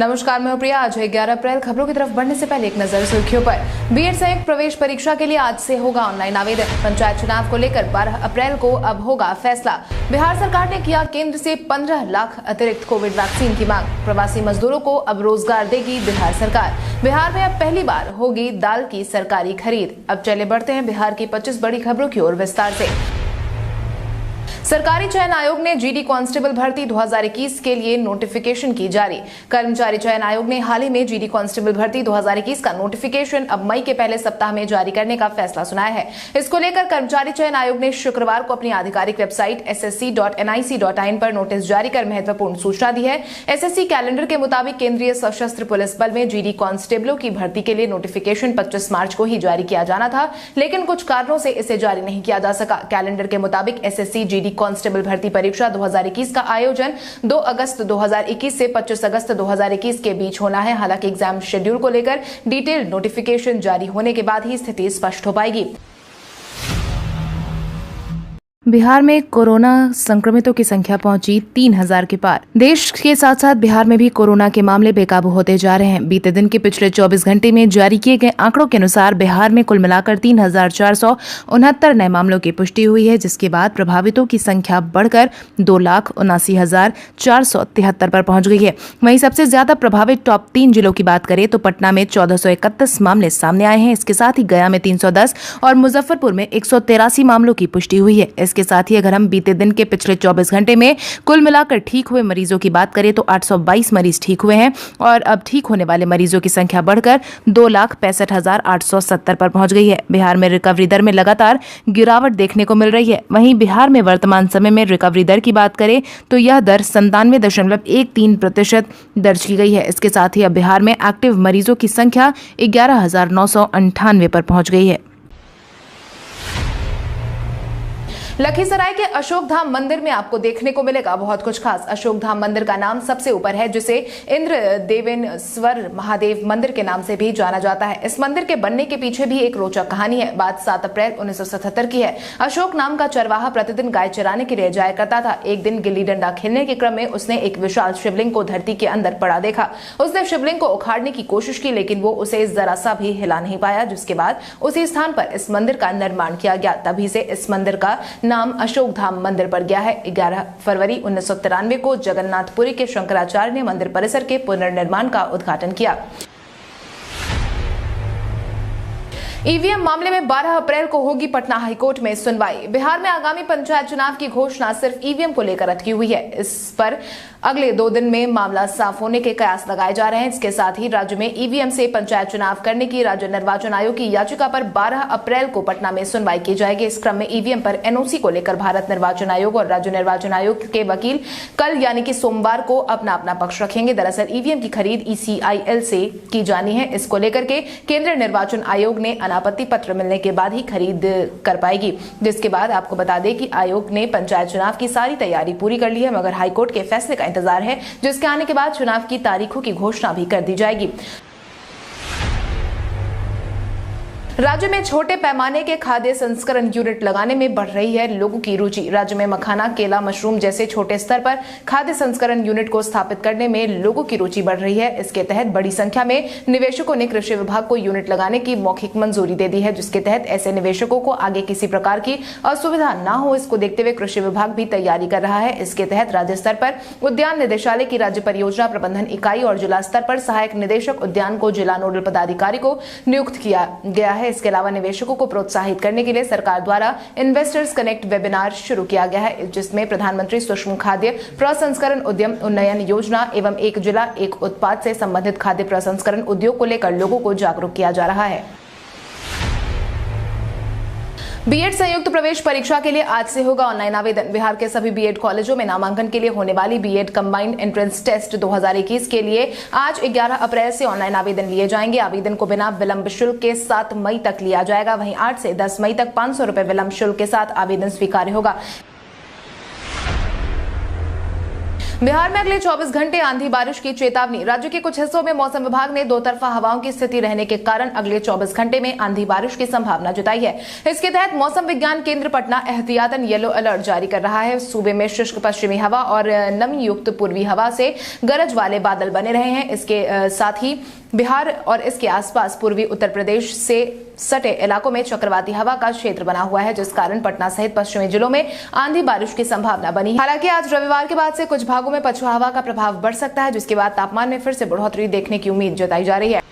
नमस्कार, मैं प्रिया। आज है 11 अप्रैल। खबरों की तरफ बढ़ने से पहले एक नजर सुर्खियों पर। बीएड संयुक्त प्रवेश परीक्षा के लिए आज से होगा ऑनलाइन आवेदन। पंचायत चुनाव को लेकर 12 अप्रैल को अब होगा फैसला। बिहार सरकार ने किया केंद्र से 15 लाख अतिरिक्त कोविड वैक्सीन की मांग। प्रवासी मजदूरों को अब रोजगार देगी बिहार सरकार। बिहार में अब पहली बार होगी दाल की सरकारी खरीद। अब चले बढ़ते हैं बिहार की 25 बड़ी खबरों की ओर विस्तार से। सरकारी चयन आयोग ने जीडी कांस्टेबल भर्ती 2021 के लिए नोटिफिकेशन की जारी। कर्मचारी चयन आयोग ने हाल ही में जीडी कांस्टेबल भर्ती 2021 का नोटिफिकेशन अब मई के पहले सप्ताह में जारी करने का फैसला सुनाया है। इसको लेकर कर्मचारी चयन आयोग ने शुक्रवार को अपनी आधिकारिक वेबसाइट ssc.nic.in पर नोटिस जारी कर महत्वपूर्ण सूचना दी है। एसएससी कैलेंडर के मुताबिक केंद्रीय सशस्त्र पुलिस बल में जीडी कांस्टेबलों की भर्ती के लिए नोटिफिकेशन 25 मार्च को ही जारी किया जाना था, लेकिन कुछ कारणों से इसे जारी नहीं किया जा सका। कैलेंडर के मुताबिक एसएससी जीडी कांस्टेबल भर्ती परीक्षा 2021 का आयोजन 2 अगस्त 2021 से 25 अगस्त 2021 के बीच होना है। हालांकि एग्जाम शेड्यूल को लेकर डिटेल्ड नोटिफिकेशन जारी होने के बाद ही स्थिति स्पष्ट हो पाएगी। बिहार में कोरोना संक्रमितों की संख्या पहुंची 3000 के पार। देश के साथ साथ बिहार में भी कोरोना के मामले बेकाबू होते जा रहे हैं। बीते दिन के पिछले 24 घंटे में जारी किए गए आंकड़ों के अनुसार बिहार में कुल मिलाकर 3469 नए मामलों की पुष्टि हुई है, जिसके बाद प्रभावितों की संख्या बढ़कर 2,79,473 पर पहुंच गई है। वहीं सबसे ज्यादा प्रभावित टॉप 3 जिलों की बात करें तो पटना में 1431 मामले सामने आए हैं। इसके साथ ही गया में 310 और मुजफ्फरपुर में 183 मामलों की पुष्टि हुई है। इसके साथ ही अगर हम बीते दिन के पिछले 24 घंटे में कुल मिलाकर ठीक हुए मरीजों की बात करें तो 822 मरीज ठीक हुए हैं और अब ठीक होने वाले मरीजों की संख्या बढ़कर 2,65,870 पर पहुंच गई है। बिहार में रिकवरी दर में लगातार गिरावट देखने को मिल रही है। वहीं बिहार में वर्तमान समय में रिकवरी दर की बात करें तो यह दर 97.13% दर्ज की गई है। इसके साथ ही अब बिहार में एक्टिव मरीजों की संख्या 11,998 पर पहुंच गई है। लखीसराय के अशोक धाम मंदिर में आपको देखने को मिलेगा बहुत कुछ खास। अशोक धाम मंदिर का नाम सबसे ऊपर है, जिसे इंद्र देवेश्वर महादेव मंदिर के नाम से भी जाना जाता है। इस मंदिर के बनने के पीछे भी एक रोचक कहानी है। बात 7 अप्रैल 1977 की है। अशोक नाम का चरवाहा प्रतिदिन गाय चराने के लिए जाया करता था। एक दिन गिल्ली डंडा खेलने के क्रम में उसने एक विशाल शिवलिंग को धरती के अंदर पड़ा देखा। उसने शिवलिंग को उखाड़ने की कोशिश की, लेकिन वो उसे जरा सा भी हिला नहीं पाया, जिसके बाद उसी स्थान पर इस मंदिर का निर्माण किया गया। तभी से इस मंदिर का नाम अशोक धाम मंदिर पड़ गया है। 11 फरवरी 1993 को जगन्नाथपुरी के शंकराचार्य ने मंदिर परिसर के पुनर्निर्माण का उद्घाटन किया। ईवीएम मामले में 12 अप्रैल को होगी पटना हाईकोर्ट में सुनवाई। बिहार में आगामी पंचायत चुनाव की घोषणा सिर्फ ईवीएम को लेकर अटकी हुई है। इस पर अगले 2 दिन में मामला साफ होने के कयास लगाए जा रहे हैं। इसके साथ ही राज्य में ईवीएम से पंचायत चुनाव करने की राज्य निर्वाचन आयोग की याचिका पर 12 अप्रैल को पटना में सुनवाई की जाएगी। इस क्रम में ईवीएम पर एनओसी को लेकर भारत निर्वाचन आयोग और राज्य निर्वाचन आयोग के वकील कल यानी कि सोमवार को अपना अपना पक्ष रखेंगे। दरअसल ईवीएम की खरीद ECIL से की जानी है। इसको लेकर के केंद्रीय निर्वाचन आयोग ने आपत्ति पत्र मिलने के बाद ही खरीद कर पाएगी, जिसके बाद आपको बता दें कि आयोग ने पंचायत चुनाव की सारी तैयारी पूरी कर ली है, मगर हाईकोर्ट के फैसले का इंतजार है, जिसके आने के बाद चुनाव की तारीखों की घोषणा भी कर दी जाएगी। राज्य में छोटे पैमाने के खाद्य संस्करण यूनिट लगाने में बढ़ रही है लोगों की रुचि। राज्य में मखाना, केला, मशरूम जैसे छोटे स्तर पर खाद्य संस्करण यूनिट को स्थापित करने में लोगों की रुचि बढ़ रही है। इसके तहत बड़ी संख्या में निवेशकों ने कृषि विभाग को यूनिट लगाने की मौखिक मंजूरी दे दी है, जिसके तहत ऐसे निवेशकों को आगे किसी प्रकार की असुविधा न हो, इसको देखते हुए कृषि विभाग भी तैयारी कर रहा है। इसके तहत राज्य स्तर पर उद्यान निदेशालय की राज्य परियोजना प्रबंधन इकाई और जिला स्तर पर सहायक निदेशक उद्यान को जिला नोडल पदाधिकारी को नियुक्त किया गया है। इसके अलावा निवेशकों को प्रोत्साहित करने के लिए सरकार द्वारा इन्वेस्टर्स कनेक्ट वेबिनार शुरू किया गया है, जिसमें प्रधानमंत्री सूक्ष्म खाद्य प्रसंस्करण उद्यम उन्नयन योजना एवं एक जिला एक उत्पाद से संबंधित खाद्य प्रसंस्करण उद्योग को लेकर लोगों को जागरूक किया जा रहा है। बीएड संयुक्त प्रवेश परीक्षा के लिए आज से होगा ऑनलाइन आवेदन। बिहार के सभी बीएड कॉलेजों में नामांकन के लिए होने वाली बीएड कंबाइंड एंट्रेंस टेस्ट 2021 के लिए आज 11 अप्रैल से ऑनलाइन आवेदन लिए जाएंगे। आवेदन को बिना विलंब शुल्क के 7 मई तक लिया जाएगा। वहीं 8 से 10 मई तक 500 रुपए विलंब शुल्क के साथ आवेदन स्वीकार्य होगा। बिहार में अगले 24 घंटे आंधी बारिश की चेतावनी। राज्य के कुछ हिस्सों में मौसम विभाग ने दो तरफा हवाओं की स्थिति रहने के कारण अगले 24 घंटे में आंधी बारिश की संभावना जताई है। इसके तहत मौसम विज्ञान केंद्र पटना एहतियातन येलो अलर्ट जारी कर रहा है। सूबे में शुष्क पश्चिमी हवा और नमी युक्त पूर्वी हवा से गरज वाले बादल बने रहे हैं। इसके साथ ही बिहार और इसके आसपास पूर्वी उत्तर प्रदेश से सटे इलाकों में चक्रवाती हवा का क्षेत्र बना हुआ है, जिस कारण पटना सहित पश्चिमी जिलों में आंधी बारिश की संभावना बनी है। हालांकि आज रविवार के बाद से कुछ भागों में पछुआ हवा का प्रभाव बढ़ सकता है, जिसके बाद तापमान में फिर से बढ़ोतरी देखने की उम्मीद जताई जा रही है।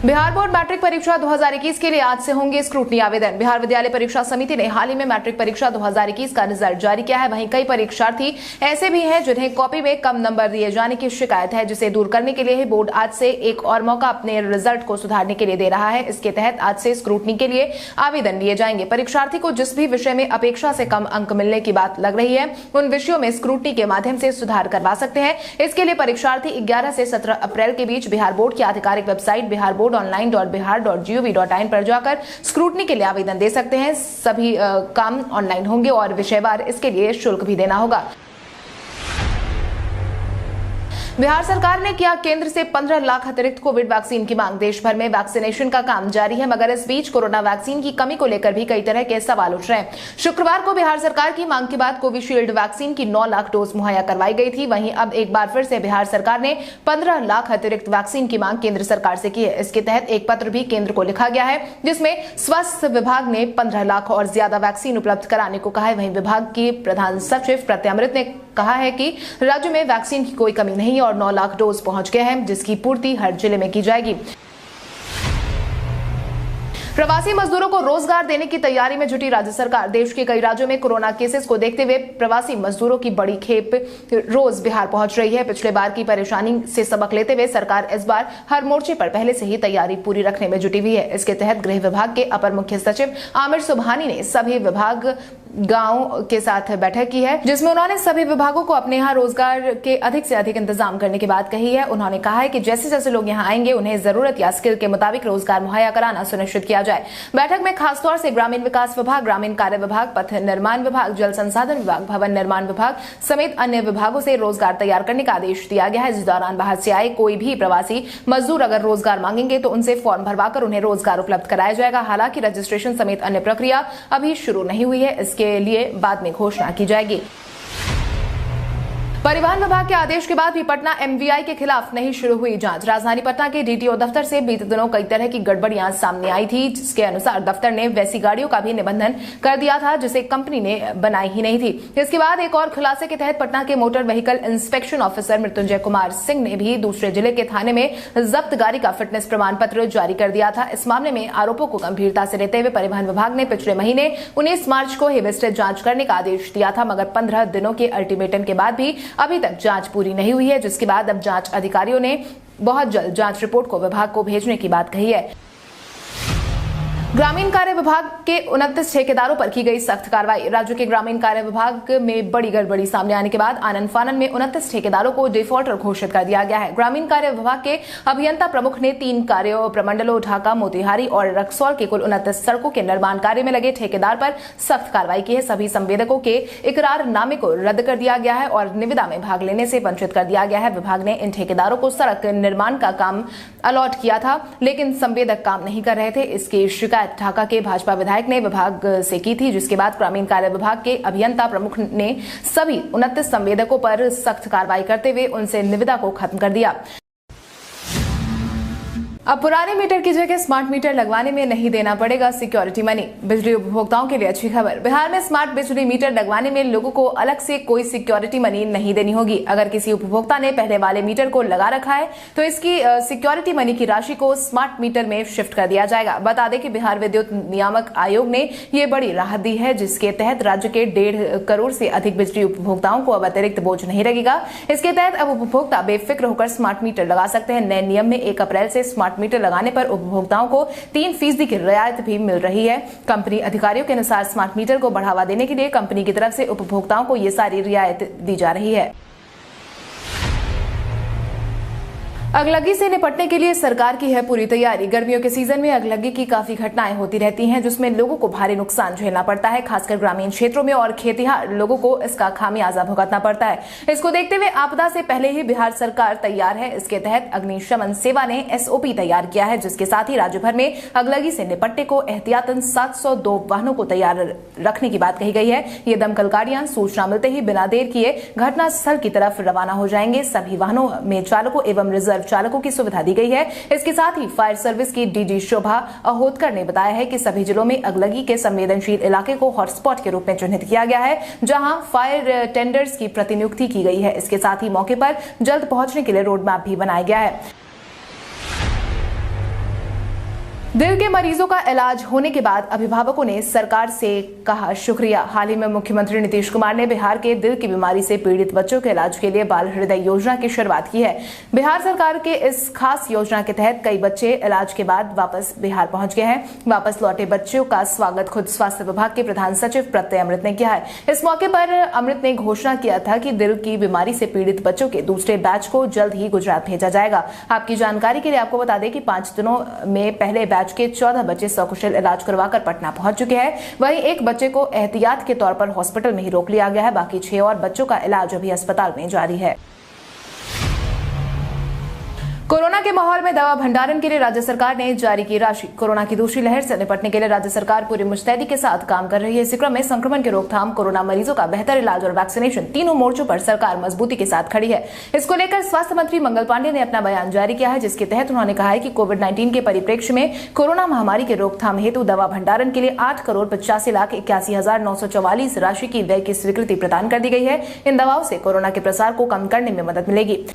बिहार बोर्ड मैट्रिक परीक्षा 2021 के लिए आज से होंगे स्क्रूटनी आवेदन। बिहार विद्यालय परीक्षा समिति ने हाल ही में मैट्रिक परीक्षा 2021 का रिजल्ट जारी किया है। वहीं कई परीक्षार्थी ऐसे भी हैं जिन्हें कॉपी में कम नंबर दिए जाने की शिकायत है, जिसे दूर करने के लिए ही बोर्ड आज से एक और मौका अपने रिजल्ट को सुधारने के लिए दे रहा है। इसके तहत आज से स्क्रूटनी के लिए आवेदन लिए जाएंगे। परीक्षार्थी को जिस भी विषय में अपेक्षा से कम अंक मिलने की बात लग रही है, उन विषयों में स्क्रूटनी के माध्यम से सुधार करवा सकते हैं। इसके लिए परीक्षार्थी 11 से 17 अप्रैल के बीच बिहार बोर्ड की आधिकारिक वेबसाइट बिहार बोर्ड online.bihar.gov.in पर जाकर स्क्रूटनी के लिए आवेदन दे सकते हैं। सभी काम ऑनलाइन होंगे और विषयवार इसके लिए शुल्क भी देना होगा। बिहार सरकार ने किया केंद्र से 15 लाख अतिरिक्त कोविड वैक्सीन की मांग। देश भर में वैक्सीनेशन का काम जारी है, मगर इस बीच कोरोना वैक्सीन की कमी को लेकर भी कई तरह के सवाल उठ रहे हैं। शुक्रवार को बिहार सरकार की मांग के बाद कोविशील्ड वैक्सीन की 9 लाख डोज मुहैया करवाई गई थी। वहीं अब एक बार फिर से बिहार सरकार ने 15 लाख अतिरिक्त वैक्सीन की मांग केंद्र सरकार से की है। इसके तहत एक पत्र भी केंद्र को लिखा गया है, जिसमें स्वास्थ्य विभाग ने 15 लाख और ज्यादा वैक्सीन उपलब्ध कराने को कहा है। वहीं विभाग के प्रधान सचिव प्रत्यामृत ने कहा है कि राज्य में वैक्सीन की कोई कमी नहीं और 9 लाख डोज पहुंच गए हैं, जिसकी पूर्ति हर जिले में की जाएगी। प्रवासी मजदूरों को रोजगार देने की तैयारी में जुटी राज्य सरकार। देश के कई राज्यों में कोरोना केसेस को देखते हुए प्रवासी मजदूरों की बड़ी खेप रोज बिहार पहुंच रही है। पिछले बार की परेशानी से सबक लेते हुए सरकार इस बार हर मोर्चे पर पहले से ही तैयारी पूरी रखने में जुटी हुई है। इसके तहत गृह विभाग के अपर मुख्य सचिव आमिर सुबहानी ने सभी विभाग गांव के साथ बैठक की है, जिसमें उन्होंने सभी विभागों को अपने यहाँ रोजगार के अधिक से अधिक इंतजाम करने की बात कही है। उन्होंने कहा है कि जैसे जैसे लोग यहाँ आएंगे उन्हें जरूरत या स्किल के मुताबिक रोजगार मुहैया कराना सुनिश्चित किया जाए। बैठक में खासतौर से ग्रामीण विकास विभाग, ग्रामीण कार्य विभाग, पथ निर्माण विभाग, जल संसाधन विभाग, भवन निर्माण विभाग समेत अन्य विभागों से रोजगार तैयार करने का आदेश दिया गया है। इस दौरान बाहर से आए कोई भी प्रवासी मजदूर अगर रोजगार मांगेंगे तो उनसे फॉर्म भरवाकर उन्हें रोजगार उपलब्ध कराया जाएगा। हालांकि रजिस्ट्रेशन समेत अन्य प्रक्रिया अभी शुरू नहीं हुई है, इसके लिए बाद में घोषणा की जाएगी। परिवहन विभाग के आदेश के बाद भी पटना एमवीआई के खिलाफ नहीं शुरू हुई जांच। राजधानी पटना के डीटीओ दफ्तर से बीते दिनों कई तरह की गड़बड़ियां सामने आई थी, जिसके अनुसार दफ्तर ने वैसी गाड़ियों का भी निबंधन कर दिया था जिसे कंपनी ने बनाई ही नहीं थी। इसके बाद एक और खुलासे के तहत पटना के motor vehicle inspection officer Mrityunjay Kumar Singh ने भी दूसरे जिले के थाने में जब्त गाड़ी का फिटनेस प्रमाण पत्र जारी कर दिया था। इस मामले में आरोपों को गंभीरता से लेते हुए परिवहन विभाग ने पिछले महीने 19 मार्च को ही विस्तृत जांच करने का आदेश दिया था, मगर 15 दिनों के अल्टीमेटम के बाद भी अभी तक जांच पूरी नहीं हुई है, जिसके बाद अब जांच अधिकारियों ने बहुत जल्द जांच रिपोर्ट को विभाग को भेजने की बात कही है। ग्रामीण कार्य विभाग के 29 ठेकेदारों पर की गई सख्त कार्रवाई। राज्य के ग्रामीण कार्य विभाग में बड़ी गड़बड़ी सामने आने के बाद आनंद फानन में 29 ठेकेदारों को डिफॉल्टर घोषित कर दिया गया है। ग्रामीण कार्य विभाग के अभियंता प्रमुख ने 3 कार्य प्रमंडलों ढाका, मोतिहारी और रक्सौल के कुल 29 सड़कों के निर्माण कार्य में लगे ठेकेदार पर सख्त कार्रवाई की है। सभी संवेदकों के इकरारनामे को रद्द कर दिया गया है और निविदा में भाग लेने से वंचित कर दिया गया है। विभाग ने इन ठेकेदारों को सड़क निर्माण का काम अलॉट किया था, लेकिन संवेदक काम नहीं कर रहे थे। इसकी शिकायत ढाका के भाजपा विधायक ने विभाग से की थी, जिसके बाद ग्रामीण कार्य विभाग के अभियंता प्रमुख ने सभी 29 संवेदकों पर सख्त कार्रवाई करते हुए उनसे निविदा को खत्म कर दिया। अब पुराने मीटर की जगह स्मार्ट मीटर लगवाने में नहीं देना पड़ेगा सिक्योरिटी मनी। बिजली उपभोक्ताओं के लिए अच्छी खबर। बिहार में स्मार्ट बिजली मीटर लगवाने में लोगों को अलग से कोई सिक्योरिटी मनी नहीं देनी होगी। अगर किसी उपभोक्ता ने पहले वाले मीटर को लगा रखा है तो इसकी सिक्योरिटी मनी की राशि को स्मार्ट मीटर में शिफ्ट कर दिया जाएगा। बता दें कि बिहार विद्युत नियामक आयोग ने ये बड़ी राहत दी है, जिसके तहत राज्य के 1.5 करोड़ से अधिक बिजली उपभोक्ताओं को अब अतिरिक्त बोझ नहीं लगेगा। इसके तहत अब उपभोक्ता बेफिक्र होकर स्मार्ट मीटर लगा सकते हैं। नए नियम में 1 अप्रैल से स्मार्ट मीटर लगाने पर उपभोक्ताओं को 3% की रियायत भी मिल रही है। कंपनी अधिकारियों के अनुसार स्मार्ट मीटर को बढ़ावा देने के लिए कंपनी की तरफ से उपभोक्ताओं को ये सारी रियायत दी जा रही है। अगलगी से निपटने के लिए सरकार की है पूरी तैयारी। गर्मियों के सीजन में अगलगी की काफी घटनाएं होती रहती हैं, जिसमें लोगों को भारी नुकसान झेलना पड़ता है। खासकर ग्रामीण क्षेत्रों में और खेतिहर लोगों को इसका खामियाजा भुगतना पड़ता है। इसको देखते हुए आपदा से पहले ही बिहार सरकार तैयार है। इसके तहत अग्निशमन सेवा ने SOP तैयार किया है, जिसके साथ ही राज्य भर में अगलगी से निपटने को एहतियातन 702 वाहनों को तैयार रखने की बात कही गई है। ये दमकल गाड़ियां सूचना मिलते ही बिना देर किए घटनास्थल की तरफ रवाना हो जाएंगे। सभी वाहनों में चालकों एवं रिजर्व चालकों की सुविधा दी गई है। इसके साथ ही फायर सर्विस की DG शोभा अहोतकर ने बताया है कि सभी जिलों में अगलगी के संवेदनशील इलाके को हॉटस्पॉट के रूप में चिन्हित किया गया है, जहां फायर टेंडर्स की प्रतिनियुक्ति की गई है। इसके साथ ही मौके पर जल्द पहुंचने के लिए रोड मैप भी बनाया गया है। दिल के मरीजों का इलाज होने के बाद अभिभावकों ने सरकार से कहा शुक्रिया। हाल ही में मुख्यमंत्री नीतीश कुमार ने बिहार के दिल की बीमारी से पीड़ित बच्चों के इलाज के लिए बाल हृदय योजना की शुरुआत की है। बिहार सरकार के इस खास योजना के तहत कई बच्चे इलाज के बाद वापस बिहार पहुंच गए हैं। वापस लौटे बच्चों का स्वागत खुद स्वास्थ्य विभाग के प्रधान सचिव प्रत्यय अमृत ने किया है। इस मौके पर अमृत ने घोषणा किया था कि दिल की बीमारी से पीड़ित बच्चों के दूसरे बैच को जल्द ही गुजरात भेजा जाएगा। आपकी जानकारी के लिए आपको बता दें कि 5 दिनों में पहले बैच के 14 बच्चे सकुशल इलाज करवाकर पटना पहुंच चुके हैं। वहीं एक बच्चे को एहतियात के तौर पर हॉस्पिटल में ही रोक लिया गया है। बाकी 6 और बच्चों का इलाज अभी अस्पताल में जारी है। कोरोना के माहौल में दवा भंडारण के लिए राज्य सरकार ने जारी की राशि। कोरोना की दूसरी लहर से निपटने के लिए राज्य सरकार पूरी मुस्तैदी के साथ काम कर रही है। इसी क्रम में संक्रमण की रोकथाम, कोरोना मरीजों का बेहतर इलाज और वैक्सीनेशन, तीनों मोर्चों पर सरकार मजबूती के साथ खड़ी है। इसको लेकर स्वास्थ्य मंत्री मंगल पांडे ने अपना बयान जारी किया है, जिसके तहत उन्होंने कहा है कि कोविड-19 के परिप्रेक्ष्य में कोरोना महामारी के रोकथाम हेतु दवा भंडारण के लिए 8,85,81,944 राशि की व्यय की स्वीकृति प्रदान कर दी गई है। इन दवाओं से कोरोना के प्रसार को कम करने में मदद मिलेगी।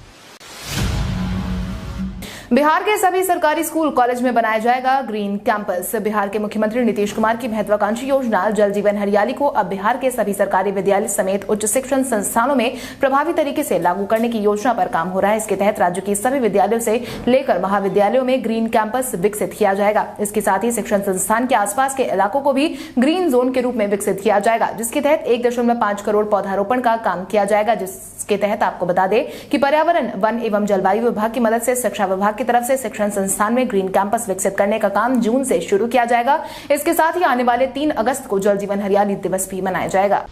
बिहार के सभी सरकारी स्कूल कॉलेज में बनाया जाएगा ग्रीन कैंपस। बिहार के मुख्यमंत्री नीतीश कुमार की महत्वाकांक्षी योजना जल जीवन हरियाली को अब बिहार के सभी सरकारी विद्यालय समेत उच्च शिक्षण संस्थानों में प्रभावी तरीके से लागू करने की योजना पर काम हो रहा है। इसके तहत राज्य की सभी विद्यालयों से लेकर महाविद्यालयों में ग्रीन कैंपस विकसित किया जाएगा। इसके साथ ही शिक्षण संस्थान के आसपास के इलाकों को भी ग्रीन जोन के रूप में विकसित किया जाएगा, जिसके तहत 1.5 करोड़ पौधारोपण का काम किया जाएगा। जिसके तहत आपको बता दें कि पर्यावरण, वन एवं जलवायु विभाग की मदद से शिक्षा विभाग की तरफ से शिक्षण संस्थान में ग्रीन कैंपस विकसित करने का काम जून से शुरू किया जाएगा। इसके साथ ही आने वाले 3 अगस्त को जल जीवन हरियाली दिवस भी मनाया जाएगा।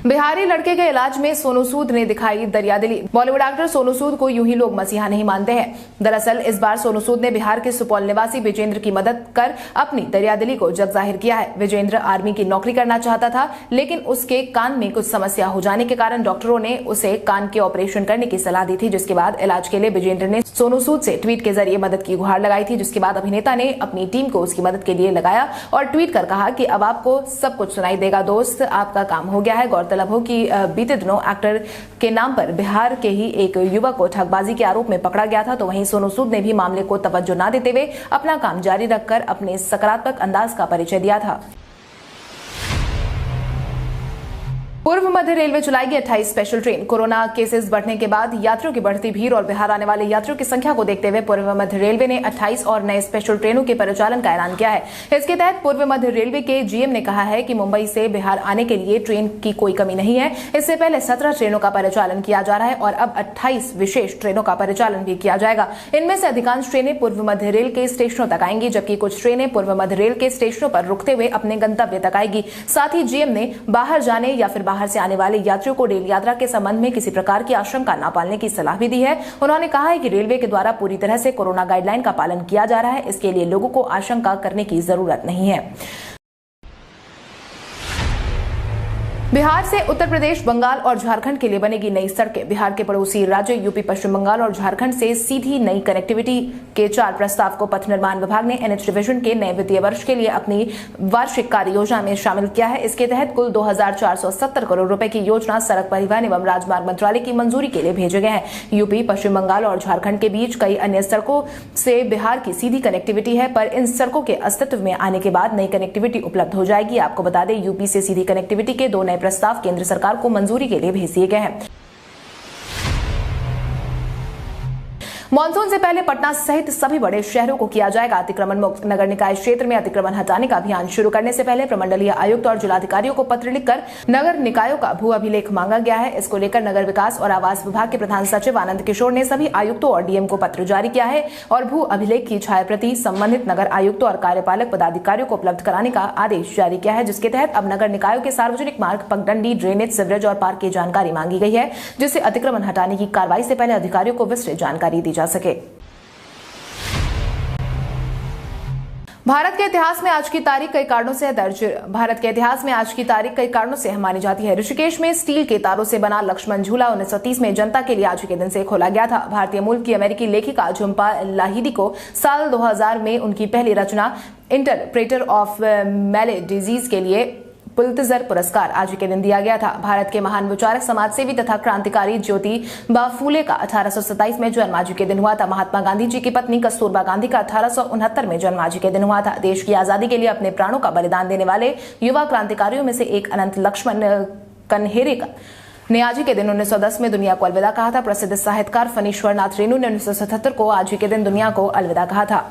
बिहारी लड़के के इलाज में सोनू सूद ने दिखाई दरियादिली। बॉलीवुड एक्टर सोनू सूद को यूं ही लोग मसीहा नहीं मानते हैं। दरअसल इस बार सोनू सूद ने बिहार के सुपौल निवासी विजेंद्र की मदद कर अपनी दरियादिली को जग जाहिर किया है। विजेंद्र आर्मी की नौकरी करना चाहता था, लेकिन उसके कान में कुछ समस्या हो जाने के कारण डॉक्टरों ने उसे कान के ऑपरेशन करने की सलाह दी थी। जिसके बाद इलाज के लिए विजेंद्र ने सोनू सूद से ट्वीट के जरिए मदद की गुहार लगाई थी। जिसके बाद अभिनेता ने अपनी टीम को उसकी मदद के लिए लगाया और ट्वीट कर कहा कि अब आपको सब कुछ सुनाई देगा दोस्त, आपका काम हो गया है। गौरतलब हो कि बीते दिनों एक्टर के नाम पर बिहार के ही एक युवक को ठगबाजी के आरोप में पकड़ा गया था। तो वहीं सोनू सूद ने भी मामले को तवज्जो न देते हुए अपना काम जारी रखकर अपने सकारात्मक अंदाज का परिचय दिया था। पूर्व मध्य रेलवे चलाएगी 28 स्पेशल ट्रेन। कोरोना केसेस बढ़ने के बाद यात्रियों की बढ़ती भीड़ और बिहार आने वाले यात्रियों की संख्या को देखते हुए पूर्व मध्य रेलवे ने 28 और नए स्पेशल ट्रेनों के परिचालन का ऐलान किया है। इसके तहत पूर्व मध्य रेलवे के GM ने कहा है कि मुंबई से बिहार आने के लिए ट्रेन की कोई कमी नहीं है। इससे पहले 17 ट्रेनों का परिचालन किया जा रहा है और अब 28 विशेष ट्रेनों का परिचालन भी किया जाएगा। इनमें से अधिकांश ट्रेनें पूर्व मध्य रेल के स्टेशनों तक आएंगी, जबकि कुछ ट्रेनें पूर्व मध्य रेल के स्टेशनों पर रुकते हुए अपने गंतव्य तक आएगी। साथ ही GM ने बाहर जाने या फिर बाहर से आने वाले यात्रियों को रेल यात्रा के संबंध में किसी प्रकार की आशंका न पालने की सलाह भी दी है। उन्होंने कहा है कि रेलवे के द्वारा पूरी तरह से कोरोना गाइडलाइन का पालन किया जा रहा है। इसके लिए लोगों को आशंका करने की जरूरत नहीं है। बिहार से उत्तर प्रदेश, बंगाल और झारखंड के लिए बनेगी नई सड़कें। बिहार के पड़ोसी राज्य यूपी, पश्चिम बंगाल और झारखंड से सीधी नई कनेक्टिविटी के 4 प्रस्ताव को पथ निर्माण विभाग ने NH डिवीजन के नए वित्तीय वर्ष के लिए अपनी वार्षिक कार्य योजना में शामिल किया है। इसके तहत कुल 2,470 करोड़ रुपए की योजना सड़क परिवहन एवं राजमार्ग मंत्रालय की मंजूरी के लिए भेजे गए हैं। यूपी, पश्चिम बंगाल और झारखंड के बीच कई अन्य सड़कों से बिहार की सीधी कनेक्टिविटी है, पर इन सड़कों के अस्तित्व में आने के बाद नई कनेक्टिविटी उपलब्ध हो जाएगी। आपको बता दें, यूपी से सीधी कनेक्टिविटी के 2 नए प्रस्ताव केंद्र सरकार को मंजूरी के लिए भेज दिए गए हैं। मानसून से पहले पटना सहित सभी बड़े शहरों को किया जाएगा अतिक्रमण मुक्त। नगर निकाय क्षेत्र में अतिक्रमण हटाने का अभियान शुरू करने से पहले प्रमंडलीय आयुक्त और जिलाधिकारियों को पत्र लिखकर नगर निकायों का भू अभिलेख मांगा गया है। इसको लेकर नगर विकास और आवास विभाग के प्रधान सचिव आनंद किशोर ने सभी आयुक्तों और डीएम को पत्र जारी किया है और भू अभिलेख की छायाप्रति संबंधित नगर आयुक्तों और कार्यपालक पदाधिकारियों को उपलब्ध कराने का आदेश जारी किया है, जिसके तहत अब नगर निकायों के सार्वजनिक मार्ग, पगडंडी, ड्रेनेज, सीवरेज और पार्क की जानकारी मांगी गई है, जिससे अतिक्रमण हटाने की कार्रवाई से पहले अधिकारियों को विस्तृत जानकारी दी जा सके। भारत के इतिहास में आज की तारीख कई कारणों से कारणों से मानी जाती है। ऋषिकेश में स्टील के तारों से बना लक्ष्मण झूला 1930 में जनता के लिए आज के दिन से खोला गया था। भारतीय मूल की अमेरिकी लेखिका झुम्पा लाहिड़ी को साल 2000 में उनकी पहली रचना इंटरप्रेटर ऑफ मेले डिजीज के लिए पुलित्जर पुरस्कार आज के दिन दिया गया था। भारत के महान विचारक, समाजसेवी तथा क्रांतिकारी ज्योतिबा फूले का 1827 में जन्म आज के दिन हुआ था। महात्मा गांधी जी की पत्नी कस्तूरबा गांधी का 1869 में जन्म आज के दिन हुआ था। देश की आजादी के लिए अपने प्राणों का बलिदान देने वाले युवा क्रांतिकारियों में से एक अनंत लक्ष्मण कन्हेरेकर ने आज के दिन 1910 में दुनिया को अलविदा कहा था। प्रसिद्ध साहित्यकार फणीश्वर नाथ रेणु ने 1977 को आज के दिन दुनिया को अलविदा कहा था।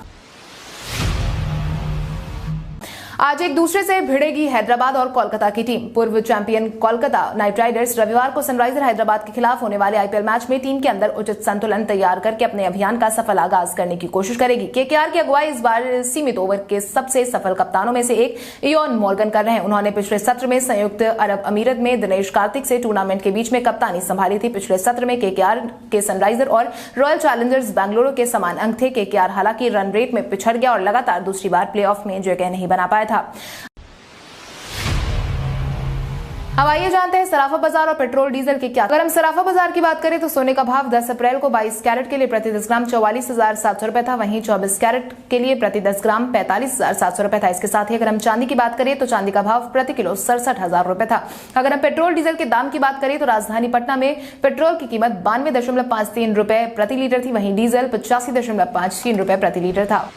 आज एक दूसरे से भिड़ेगी हैदराबाद और कोलकाता की टीम। पूर्व चैंपियन कोलकाता नाइट राइडर्स रविवार को सनराइजर हैदराबाद के खिलाफ होने वाले आईपीएल मैच में टीम के अंदर उचित संतुलन तैयार करके अपने अभियान का सफल आगाज करने की कोशिश करेगी। केकेआर की अगुवाई इस बार सीमित ओवर के सबसे सफल कप्तानों में से एक इयोन मॉर्गन कर रहे हैं। उन्होंने पिछले सत्र में संयुक्त अरब अमीरत में दिनेश कार्तिक से टूर्नामेंट के बीच में कप्तानी संभाली थी। पिछले सत्र में केकेआर के सनराइजर और रॉयल चैलेंजर्स बेंगलुरु के समान अंक थे। केकेआर हालांकि रन रेट में पिछड़ गया और लगातार दूसरी बार प्लेऑफ में जगह नहीं बना पाया था। अब आइए जानते हैं सराफा बाजार और पेट्रोल डीजल के क्या। अगर हम सराफा बाजार की बात करें तो सोने का भाव 10 अप्रैल को 22 कैरेट के लिए प्रति 10 ग्राम 44,700 रुपए था। वहीं 24 कैरेट के लिए प्रति 10 ग्राम 45,700 रुपए था। इसके साथ ही अगर हम चांदी की बात करें तो चांदी का भाव प्रति किलो 67,000 रुपए था। अगर हम पेट्रोल डीजल के दाम की बात करें तो राजधानी पटना में पेट्रोल की कीमत 92.53 रुपए प्रति लीटर थी। वहीं डीजल 85.53 रुपए प्रति लीटर था।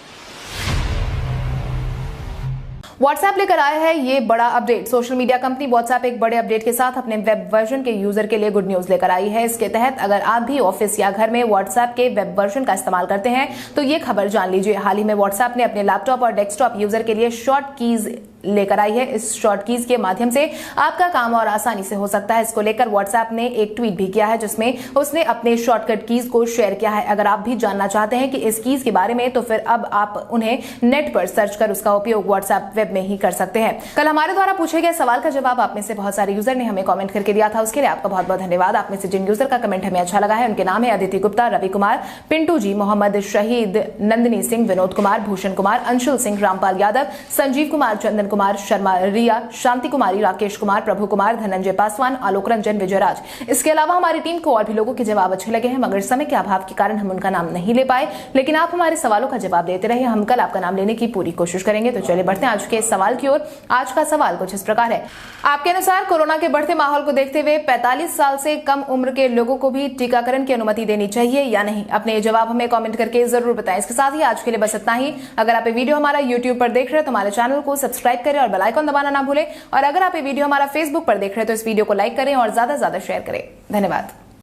व्हाट्सएप लेकर आया है ये बड़ा update. Social media company WhatsApp एक बड़े अपडेट के साथ अपने वेब वर्जन के यूजर के लिए गुड न्यूज लेकर आई है। इसके तहत अगर आप भी ऑफिस या घर में व्हाट्सएप के वेब वर्जन का इस्तेमाल करते हैं तो ये खबर जान लीजिए। हाल ही में व्हाट्सएप ने अपने लैपटॉप और डेस्कटॉप यूजर के लिए शॉर्ट कीज लेकर आई है। इस शॉर्ट कीज के माध्यम से आपका काम और आसानी से हो सकता है। इसको लेकर व्हाट्सएप ने एक ट्वीट भी किया है जिसमें उसने अपने शॉर्टकट कीज को शेयर किया है। अगर आप भी जानना चाहते हैं कि इस कीज के बारे में तो फिर अब आप उन्हें नेट पर सर्च कर उसका उपयोग व्हाट्सएप वेब में ही कर सकते हैं। कल हमारे द्वारा पूछे गए सवाल का जवाब आप में से बहुत सारे यूजर ने हमें कमेंट करके दिया था, उसके लिए आपका बहुत बहुत धन्यवाद। आप में से जिन यूजर का कमेंट हमें अच्छा लगा है उनके नाम है अदिति गुप्ता, रवि कुमार, पिंटू जी, मोहम्मद शहीद, नंदिनी सिंह, विनोद कुमार, भूषण कुमार, अंशुल सिंह, रामपाल यादव, संजीव कुमार, चंदन कुमार शर्मा, रिया, शांति कुमारी, राकेश कुमार, प्रभु कुमार, धनंजय पासवान, आलोक रंजन, विजयराज। इसके अलावा हमारी टीम को और भी लोगों के जवाब अच्छे लगे हैं मगर समय के अभाव के कारण हम उनका नाम नहीं ले पाए, लेकिन आप हमारे सवालों का जवाब देते रहे। हम कल आपका नाम लेने की पूरी कोशिश करेंगे। तो चलिए बढ़ते हैं आज के सवाल की ओर। आज का सवाल कुछ इस प्रकार है। आपके अनुसार कोरोना के बढ़ते माहौल को देखते हुए 45 साल से कम उम्र के लोगों को भी टीकाकरण की अनुमति देनी चाहिए या नहीं? अपने जवाब हमें कमेंट करके जरूर बताएं। इसके साथ ही आज के लिए बस इतना ही। अगर आप ये वीडियो हमारा यूट्यूब पर देख रहे हैं तो हमारे चैनल को सब्सक्राइब करें और बेल आइकन दबाना ना भूलें। और अगर आप ये वीडियो हमारा फेसबुक पर देख रहे हैं तो इस वीडियो को लाइक करें और ज्यादा से ज्यादा शेयर करें। धन्यवाद।